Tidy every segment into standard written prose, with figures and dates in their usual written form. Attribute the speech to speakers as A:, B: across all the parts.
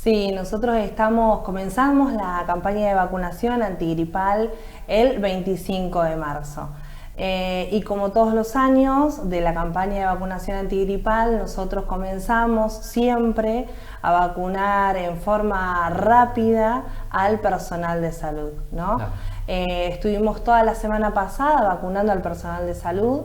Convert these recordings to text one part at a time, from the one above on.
A: Sí, nosotros comenzamos la campaña de vacunación antigripal el 25 de marzo. Y como todos los años de la campaña de vacunación antigripal, nosotros comenzamos siempre a vacunar en forma rápida al personal de salud, ¿no?
B: Claro.
A: Estuvimos toda la semana pasada vacunando al personal de salud.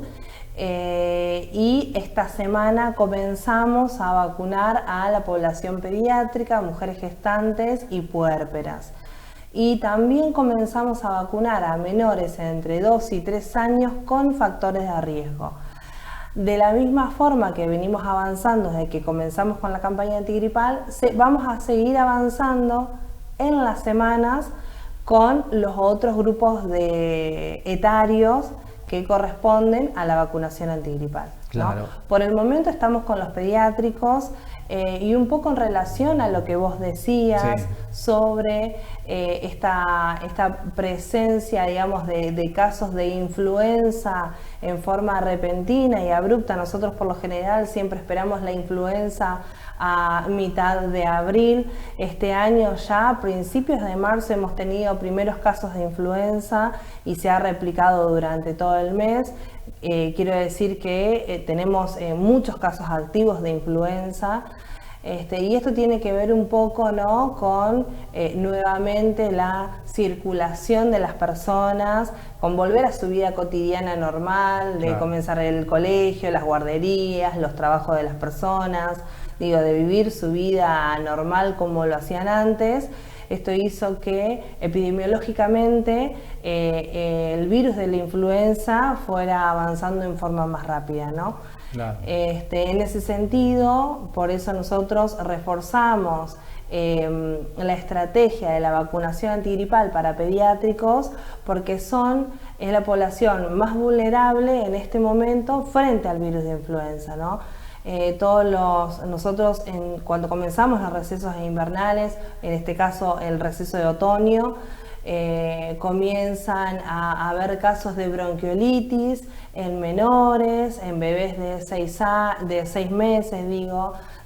A: Y esta semana comenzamos a vacunar a la población pediátrica, mujeres gestantes y puérperas. Y también comenzamos a vacunar a menores entre 2 y 3 años con factores de riesgo. De la misma forma que venimos avanzando desde que comenzamos con la campaña antigripal, vamos a seguir avanzando en las semanas con los otros grupos etarios que corresponden a la vacunación antigripal, ¿no?
B: Claro.
A: Por el momento estamos con los pediátricos y un poco en relación a lo que vos decías, sí, sobre esta presencia, digamos, de casos de influenza en forma repentina y abrupta. Nosotros por lo general siempre esperamos la influenza a mitad de abril. Este año ya a principios de marzo hemos tenido primeros casos de influenza y se ha replicado durante todo el mes. Quiero decir que tenemos muchos casos activos de influenza. Y esto tiene que ver un poco, ¿no?, con nuevamente la circulación de las personas, con volver a su vida cotidiana normal, de comenzar el colegio, las guarderías, los trabajos de las personas, de vivir su vida normal como lo hacían antes. Esto hizo que epidemiológicamente el virus de la influenza fuera avanzando en forma más rápida, ¿no?
B: Claro.
A: En ese sentido, por eso nosotros reforzamos la estrategia de la vacunación antigripal para pediátricos, porque es la población más vulnerable en este momento frente al virus de influenza, ¿no? Nosotros cuando comenzamos los recesos invernales, en este caso el receso de otoño, comienzan a haber casos de bronquiolitis en menores, en bebés de 6 meses,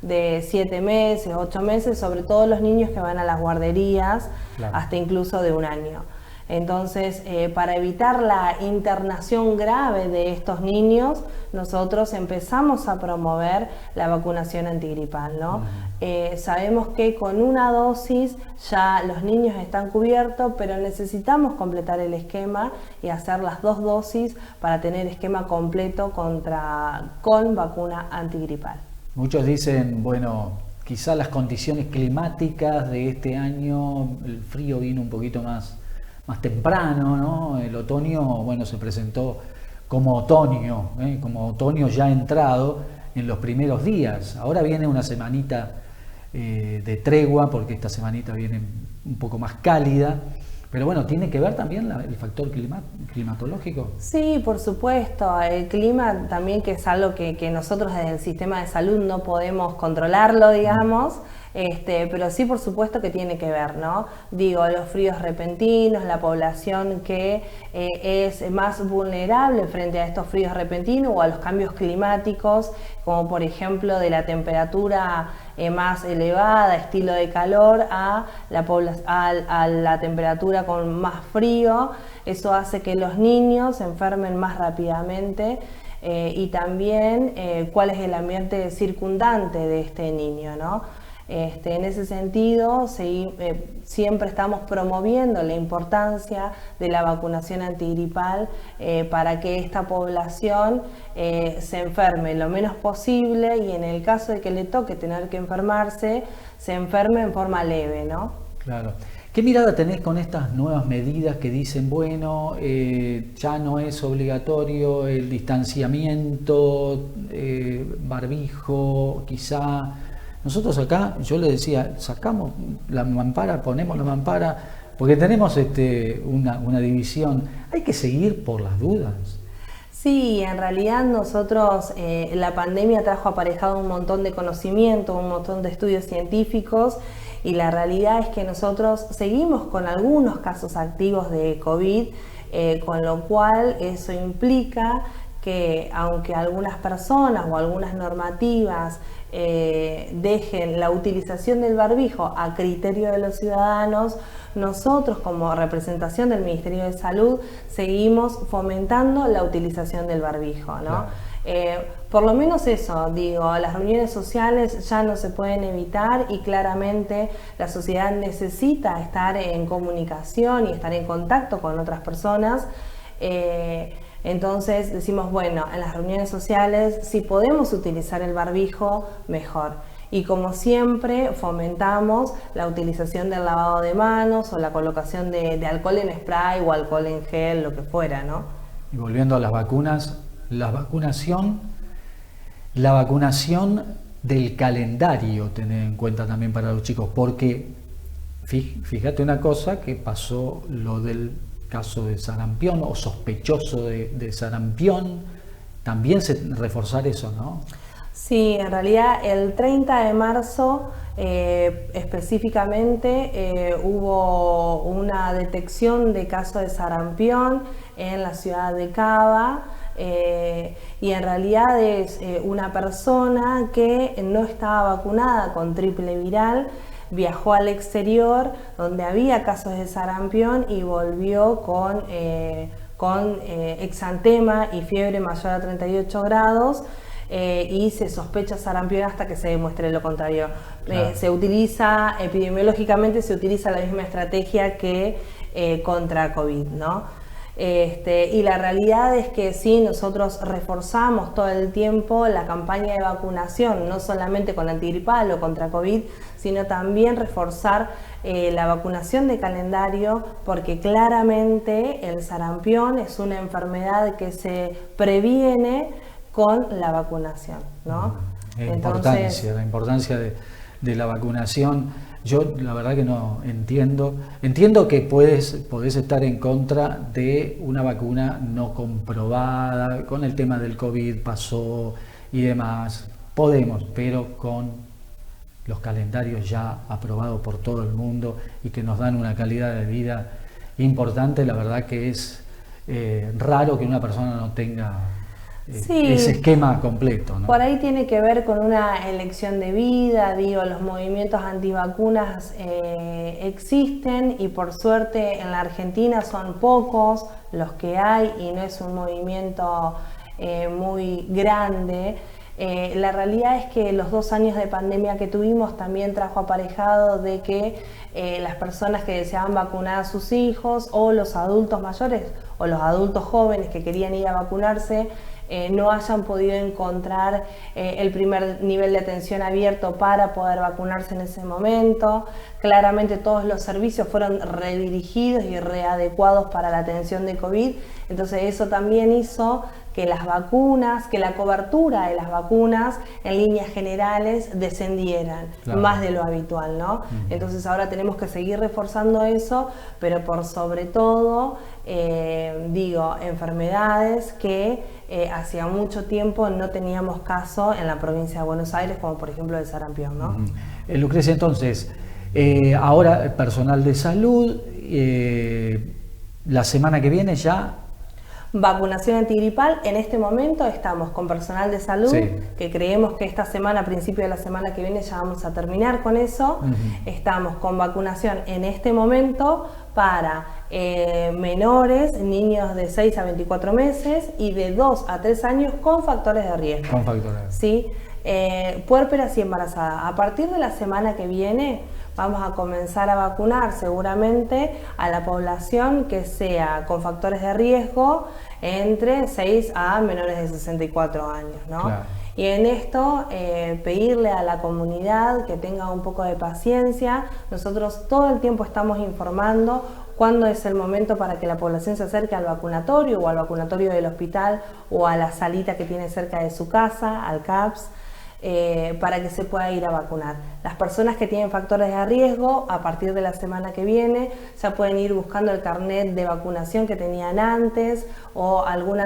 A: de 7 meses, 8 meses, sobre todo los niños que van a las guarderías, claro, hasta incluso de 1 año. Entonces, para evitar la internación grave de estos niños, nosotros empezamos a promover la vacunación antigripal, ¿no? Sabemos que con una dosis ya los niños están cubiertos, pero necesitamos completar el esquema y hacer las 2 dosis para tener esquema completo con vacuna antigripal.
B: Muchos dicen, bueno, quizá las condiciones climáticas de este año, el frío vino un poquito más temprano, ¿no? El otoño, bueno, se presentó como otoño ya entrado en los primeros días. Ahora viene una semanita de tregua, porque esta semanita viene un poco más cálida, pero bueno, ¿tiene que ver también el factor climatológico?
A: Sí, por supuesto. El clima también, que es algo que nosotros desde el sistema de salud no podemos controlarlo, digamos. Pero sí, por supuesto que tiene que ver, ¿no? Los fríos repentinos, la población que es más vulnerable frente a estos fríos repentinos o a los cambios climáticos, como por ejemplo de la temperatura más elevada, estilo de calor, a la temperatura con más frío. Eso hace que los niños se enfermen más rápidamente. Y también cuál es el ambiente circundante de este niño, ¿no? En ese sentido, siempre estamos promoviendo la importancia de la vacunación antigripal para que esta población se enferme lo menos posible y en el caso de que le toque tener que enfermarse, se enferme en forma leve, ¿no?
B: Claro. ¿Qué mirada tenés con estas nuevas medidas que dicen, bueno, ya no es obligatorio el distanciamiento, barbijo, quizá? Nosotros acá, yo le decía, sacamos la mampara, ponemos la mampara, porque tenemos una división. Hay que seguir por las dudas.
A: Sí, en realidad nosotros, la pandemia trajo aparejado un montón de conocimiento, un montón de estudios científicos, y la realidad es que nosotros seguimos con algunos casos activos de COVID, con lo cual eso implica que aunque algunas personas o algunas normativas dejen la utilización del barbijo a criterio de los ciudadanos, nosotros como representación del Ministerio de Salud seguimos fomentando la utilización del barbijo, ¿no? Claro. Por lo menos eso, digo, las reuniones sociales ya no se pueden evitar y claramente la sociedad necesita estar en comunicación y estar en contacto con otras personas. Entonces decimos, bueno, en las reuniones sociales si podemos utilizar el barbijo, mejor. Y como siempre fomentamos la utilización del lavado de manos o la colocación de alcohol en spray o alcohol en gel, lo que fuera, ¿no?
B: Y volviendo a las vacunas, la vacunación del calendario, tener en cuenta también para los chicos, porque fíjate una cosa que pasó lo del caso de sarampión o sospechoso de sarampión, también reforzar eso, ¿no?
A: Sí, en realidad el 30 de marzo específicamente hubo una detección de caso de sarampión en la ciudad de Cava. Y en realidad es una persona que no estaba vacunada con triple viral, viajó al exterior donde había casos de sarampión y volvió con exantema y fiebre mayor a 38 grados. Y se sospecha sarampión hasta que se demuestre lo contrario. Claro. Se utiliza, epidemiológicamente se utiliza la misma estrategia que contra COVID, ¿no? Y la realidad es que sí, nosotros reforzamos todo el tiempo la campaña de vacunación, no solamente con antigripal o contra COVID, sino también reforzar la vacunación de calendario, porque claramente el sarampión es una enfermedad que se previene con la vacunación, ¿no?
B: La importancia de la vacunación. Yo la verdad que no entiendo que podés estar en contra de una vacuna no comprobada, con el tema del COVID pasó y demás, podemos, pero con los calendarios ya aprobados por todo el mundo y que nos dan una calidad de vida importante, la verdad que es raro que una persona no tenga ese esquema completo, ¿no?
A: Por ahí tiene que ver con una elección de vida, digo, los movimientos antivacunas existen y por suerte en la Argentina son pocos los que hay y no es un movimiento muy grande. La realidad es que los 2 años de pandemia que tuvimos también trajo aparejado de que las personas que deseaban vacunar a sus hijos o los adultos mayores o los adultos jóvenes que querían ir a vacunarse no hayan podido encontrar el primer nivel de atención abierto para poder vacunarse en ese momento. Claramente todos los servicios fueron redirigidos y readecuados para la atención de COVID, entonces eso también hizo que las vacunas, que la cobertura de las vacunas en líneas generales descendieran, claro, más de lo habitual, ¿no? Entonces ahora tenemos que seguir reforzando eso, pero por sobre todo, enfermedades que hacía mucho tiempo no teníamos caso en la provincia de Buenos Aires, como por ejemplo el sarampión, ¿no?
B: Lucrecia, entonces, ahora personal de salud, la semana que viene ya...
A: Vacunación antigripal, en este momento estamos con personal de salud, sí, que creemos que esta semana, a principio de la semana que viene ya vamos a terminar con eso. Estamos con vacunación en este momento para menores, niños de 6 a 24 meses y de 2 a 3 años con factores de riesgo.
B: Con factores.
A: ¿Sí? Puérperas y embarazadas. A partir de la semana que viene vamos a comenzar a vacunar seguramente a la población que sea con factores de riesgo entre 6 a menores de 64 años, ¿no? Claro. Y en esto pedirle a la comunidad que tenga un poco de paciencia. Nosotros todo el tiempo estamos informando cuándo es el momento para que la población se acerque al vacunatorio o al vacunatorio del hospital o a la salita que tiene cerca de su casa, al CAPS. Para que se pueda ir a vacunar. Las personas que tienen factores de riesgo, a partir de la semana que viene, ya pueden ir buscando el carnet de vacunación que tenían antes o algún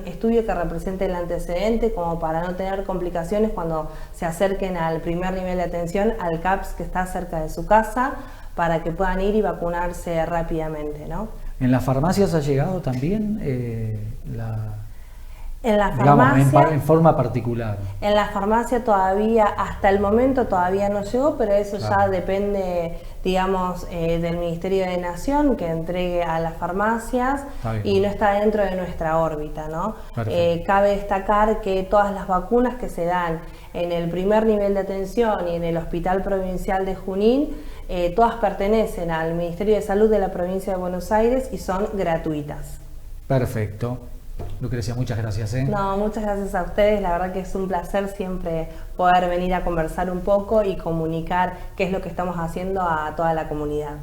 A: estudio que represente el antecedente, como para no tener complicaciones cuando se acerquen al primer nivel de atención, al CAPS que está cerca de su casa, para que puedan ir y vacunarse rápidamente, ¿no?
B: ¿En las farmacias ha llegado también
A: En la
B: digamos,
A: farmacia,
B: en forma particular.
A: en la farmacia todavía, hasta el momento todavía no llegó, pero eso ya depende, digamos, del Ministerio de Nación, que entregue a las farmacias y no está dentro de nuestra órbita, ¿no? Cabe destacar que todas las vacunas que se dan en el primer nivel de atención y en el Hospital Provincial de Junín, todas pertenecen al Ministerio de Salud de la Provincia de Buenos Aires y son gratuitas.
B: Perfecto. Lucrecia, muchas gracias.
A: No, muchas gracias a ustedes. La verdad que es un placer siempre poder venir a conversar un poco y comunicar qué es lo que estamos haciendo a toda la comunidad.